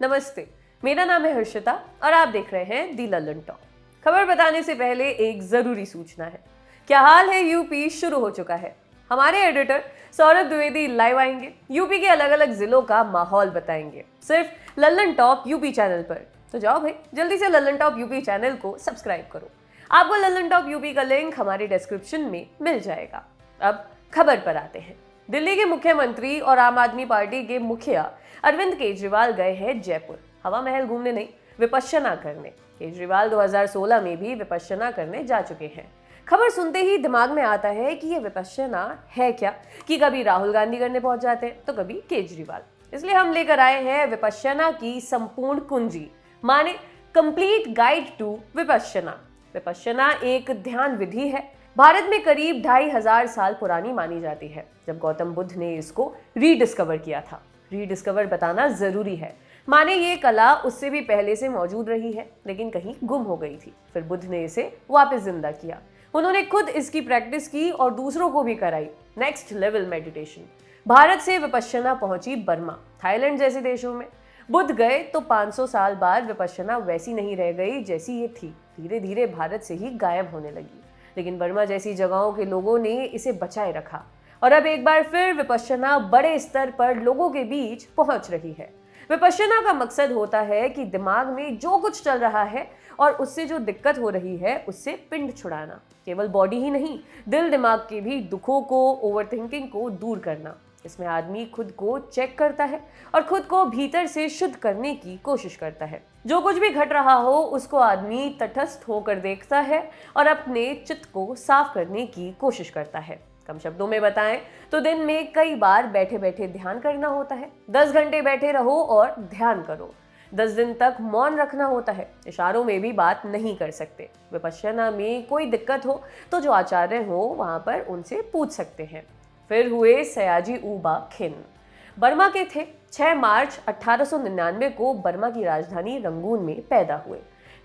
नमस्ते, मेरा नाम है हर्षिता और आप देख रहे हैं दी लल्लन टॉक। खबर बताने से पहले एक जरूरी सूचना है। क्या हाल है यूपी शुरू हो चुका है। हमारे एडिटर सौरभ द्विवेदी लाइव आएंगे, यूपी के अलग अलग जिलों का माहौल बताएंगे, सिर्फ लल्लन टॉप यूपी चैनल पर। तो जाओ भाई, जल्दी से लल्लन टॉप यूपी चैनल को सब्सक्राइब करो। आपको लल्लन टॉप यूपी का लिंक हमारे डिस्क्रिप्शन में मिल जाएगा। अब खबर पर आते हैं। दिल्ली के मुख्यमंत्री और आम आदमी पार्टी के मुखिया अरविंद केजरीवाल गए हैं जयपुर हवा महल घूमने नहीं, विपश्यना करने। केजरीवाल 2016 में भी विपश्यना करने जा चुके हैं। खबर सुनते ही दिमाग में आता है कि ये विपश्यना है क्या, कि कभी राहुल गांधी करने पहुंच जाते हैं तो कभी केजरीवाल। इसलिए हम लेकर आए हैं विपश्यना की संपूर्ण कुंजी, माने complete guide to Vipassana. Vipassana एक ध्यान विधि है, भारत में करीब 2500 साल पुरानी मानी जाती है, जब गौतम बुद्ध ने इसको रीडिस्कवर किया था। रीडिस्कवर बताना जरूरी है, माने ये कला उससे भी पहले से मौजूद रही है, लेकिन कहीं गुम हो गई थी। फिर बुद्ध ने इसे वापस जिंदा किया। उन्होंने खुद इसकी प्रैक्टिस की और दूसरों को भी कराई। Next level meditation. भारत से विपश्यना पहुंची बर्मा, थाईलैंड जैसे देशों में। बुद्ध गए तो 500 साल बाद विपश्यना वैसी नहीं रह गई जैसी ये थी, धीरे धीरे भारत से ही गायब होने लगी। लेकिन बर्मा जैसी जगहों के लोगों ने इसे बचाए रखा और अब एक बार फिर विपश्यना बड़े स्तर पर लोगों के बीच पहुंच रही है। विपश्यना का मकसद होता है कि दिमाग में जो कुछ चल रहा है और उससे जो दिक्कत हो रही है उससे पिंड छुड़ाना। केवल बॉडी ही नहीं, दिल दिमाग के भी दुखों को, ओवरथिंकिंग को दूर करना। इसमें आदमी खुद को चेक करता है और खुद को भीतर से शुद्ध करने की कोशिश करता है। जो कुछ भी घट रहा हो उसको आदमी तटस्थ होकर देखता है और अपने चित्त को साफ करने की कोशिश करता है। कम शब्दों में बताएं तो दिन में कई बार बैठे बैठे ध्यान करना होता है। 10 घंटे बैठे रहो और ध्यान करो। 10 दिन तक मौन रखना होता है, इशारों में भी बात नहीं कर सकते। विपश्यना में कोई दिक्कत हो तो जो आचार्य हो वहां पर उनसे पूछ सकते हैं। फिर हुए सयाजी ऊबा खिन, बर्मा के थे। 6 मार्च 1899 को बर्मा की राजधानी रंगून में पैदा हुए।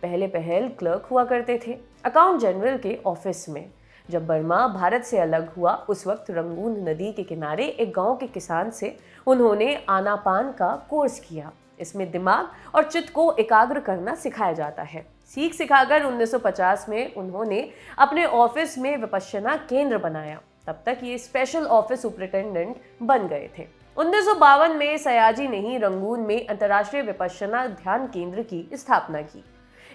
पहले क्लर्क हुआ करते थे अकाउंट जनरल के ऑफिस में। जब बर्मा भारत से अलग हुआ उस वक्त रंगून नदी के किनारे एक गांव के किसान से उन्होंने आनापान का कोर्स किया। इसमें दिमाग और चित्त को एकाग्र करना सिखाया जाता है। सीख सिखाकर 1950 में उन्होंने अपने ऑफिस में विपश्यना केंद्र बनाया। तब तक ये स्पेशल ऑफिस सुपरिटेंडेंट बन गए थे। 1952 में सयाजी ने ही रंगून में अंतर्राष्ट्रीय विपश्यना ध्यान केंद्र की स्थापना की।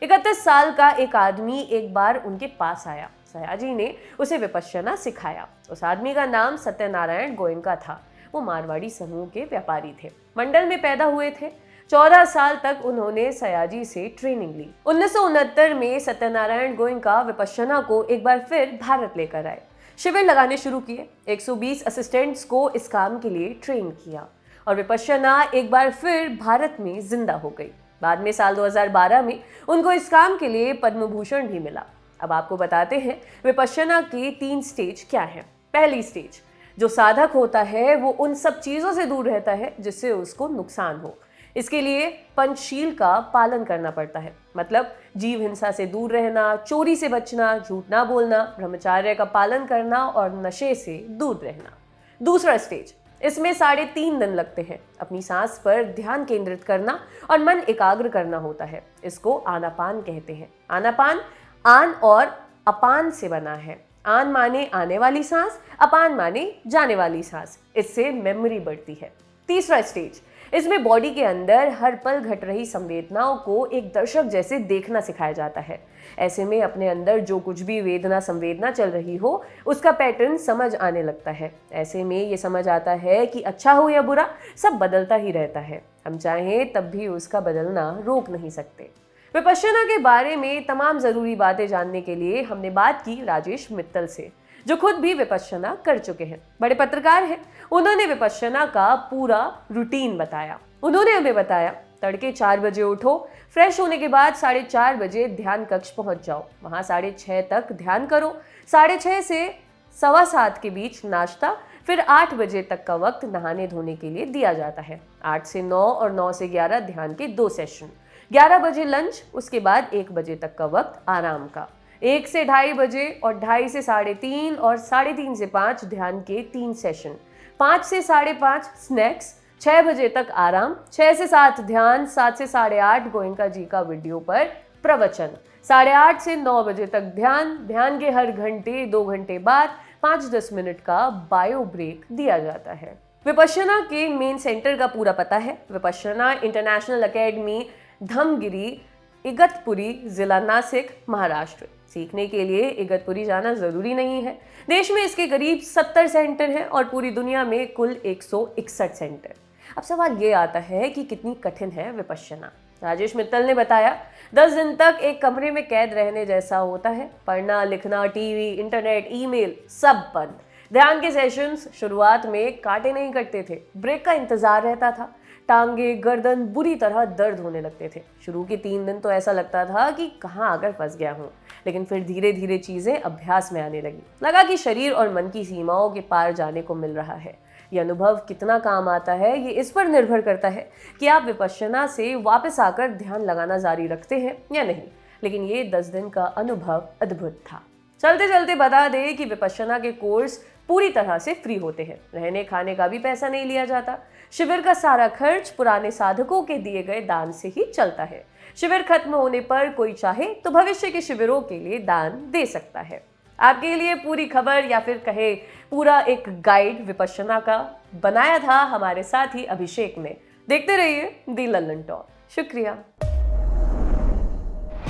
31 साल का एक आदमी एक बार उनके पास आया। सयाजी ने उसे विपश्यना सिखाया। उस आदमी का नाम सत्यनारायण गोयनका था। वो मारवाड़ी समूह के व्यापारी थे, मंडल में पैदा हुए थे। 14 साल तक उन्होंने सयाजी से ट्रेनिंग ली। 1969 में सत्यनारायण गोयनका विपश्यना को एक बार फिर भारत लेकर आए। शिविर लगाने शुरू किए। 120 असिस्टेंट्स को इस काम के लिए ट्रेन किया और विपश्यना एक बार फिर भारत में जिंदा हो गई। बाद में साल 2012 में उनको इस काम के लिए पद्म भूषण भी मिला। अब आपको बताते हैं विपश्यना के 3 स्टेज क्या हैं। पहली स्टेज, जो साधक होता है वो उन सब चीजों से दूर रहता है जिससे उसको नुकसान हो। इसके लिए पंचशील का पालन करना पड़ता है, मतलब जीव हिंसा से दूर रहना, चोरी से बचना, झूठ ना बोलना, ब्रह्मचर्य का पालन करना और नशे से दूर रहना। दूसरा स्टेज, इसमें 3.5 दिन लगते हैं। अपनी सांस पर ध्यान केंद्रित करना और मन एकाग्र करना होता है। इसको आनापान कहते हैं। आनापान आन और अपान से बना है। आन माने आने वाली सांस, अपान माने जाने वाली सांस। इससे मेमोरी बढ़ती है। तीसरा स्टेज, इसमें बॉडी के अंदर हर पल घट रही संवेदनाओं को एक दर्शक जैसे देखना सिखाया जाता है। ऐसे में अपने अंदर जो कुछ भी वेदना संवेदना चल रही हो उसका पैटर्न समझ आने लगता है। ऐसे में ये समझ आता है कि अच्छा हो या बुरा सब बदलता ही रहता है। हम चाहें तब भी उसका बदलना रोक नहीं सकते। विपश्यना के बारे में तमाम जरूरी बातें जानने के लिए हमने बात की राजेश मित्तल से, जो खुद भी विपश्यना कर चुके हैं, बड़े पत्रकार हैं। उन्होंने विपश्यना का पूरा रूटीन बताया। उन्होंने हमें बताया, तड़के 4 बजे उठो, फ्रेश होने के बाद 4:30 बजे ध्यान कक्ष पहुंच जाओ, वहां 6:30 तक ध्यान करो। 6:30 से 7:15 के बीच नाश्ता, फिर 8 बजे तक का वक्त नहाने धोने के लिए दिया जाता है। 8 से 9 और 9 से 11 ध्यान के 2 सेशन। 11 बजे लंच, उसके बाद 1 बजे तक का वक्त आराम का। 1 से 2:30 बजे और 2:30 से 3:30 और 3:30 से 5 ध्यान के 3 सेशन। 5 से 5:30 स्नैक्स, 6 बजे तक आराम, 6 से 7 ध्यान, 7 से 8:30 गोयनका जी का वीडियो पर प्रवचन, 8:30 से 9 बजे तक ध्यान, ध्यान के हर घंटे 2 घंटे बाद 5-10 मिनट का बायो ब्रेक दिया जाता है। विपश्यना के मेन सेंटर का पूरा पता है, विपश्यना इंटरनेशनल एकेडमी, धमगिरी, इगतपुरी, जिला नासिक, महाराष्ट्र। सीखने के लिए इगतपुरी जाना जरूरी नहीं है। देश में इसके करीब 70 सेंटर हैं और पूरी दुनिया में कुल 161 सेंटर। अब सवाल ये आता है कि कितनी कठिन है विपश्यना। राजेश मित्तल ने बताया, 10 दिन तक एक कमरे में कैद रहने जैसा होता है। पढ़ना, लिखना, टीवी, इंटरनेट, ईमेल सब बंद। ध्यान के सेशंस शुरुआत में कांटे नहीं कटते थे, ब्रेक का इंतजार रहता था। टांगे, गर्दन बुरी तरह दर्द होने लगते थे। शुरू के 3 दिन तो ऐसा लगता था कि कहाँ आकर फंस गया हूँ, लेकिन फिर धीरे धीरे चीजें अभ्यास में आने लगी। लगा कि शरीर और मन की सीमाओं के पार जाने को मिल रहा है। ये अनुभव कितना काम आता है ये इस पर निर्भर करता है कि आप विपश्यना से वापस आकर ध्यान लगाना जारी रखते हैं या नहीं। लेकिन ये 10 दिन का अनुभव अद्भुत था। चलते चलते बता दें कि विपश्यना के कोर्स पूरी तरह से फ्री होते हैं। रहने खाने का भी पैसा नहीं लिया जाता। शिविर का सारा खर्च पुराने साधकों के दिए गए दान से ही चलता है। शिविर खत्म होने पर कोई चाहे तो भविष्य के शिविरों के लिए दान दे सकता है। आपके लिए पूरी खबर या फिर कहे पूरा एक गाइड विपश्यना का बनाया था हमारे साथी अभिषेक ने। देखते रहिए दी लल्लन टॉक। शुक्रिया।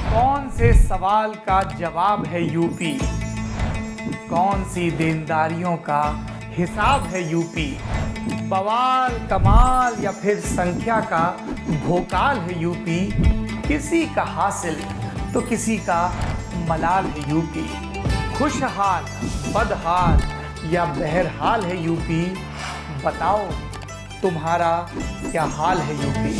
कौन से सवाल का जवाब है यूपी? कौन सी देनदारियों का हिसाब है यूपी? बवाल, कमाल या फिर संख्या का भोकाल है यूपी? किसी का हासिल तो किसी का मलाल है यूपी। खुशहाल, बदहाल या बहरहाल है यूपी? बताओ तुम्हारा क्या हाल है यूपी?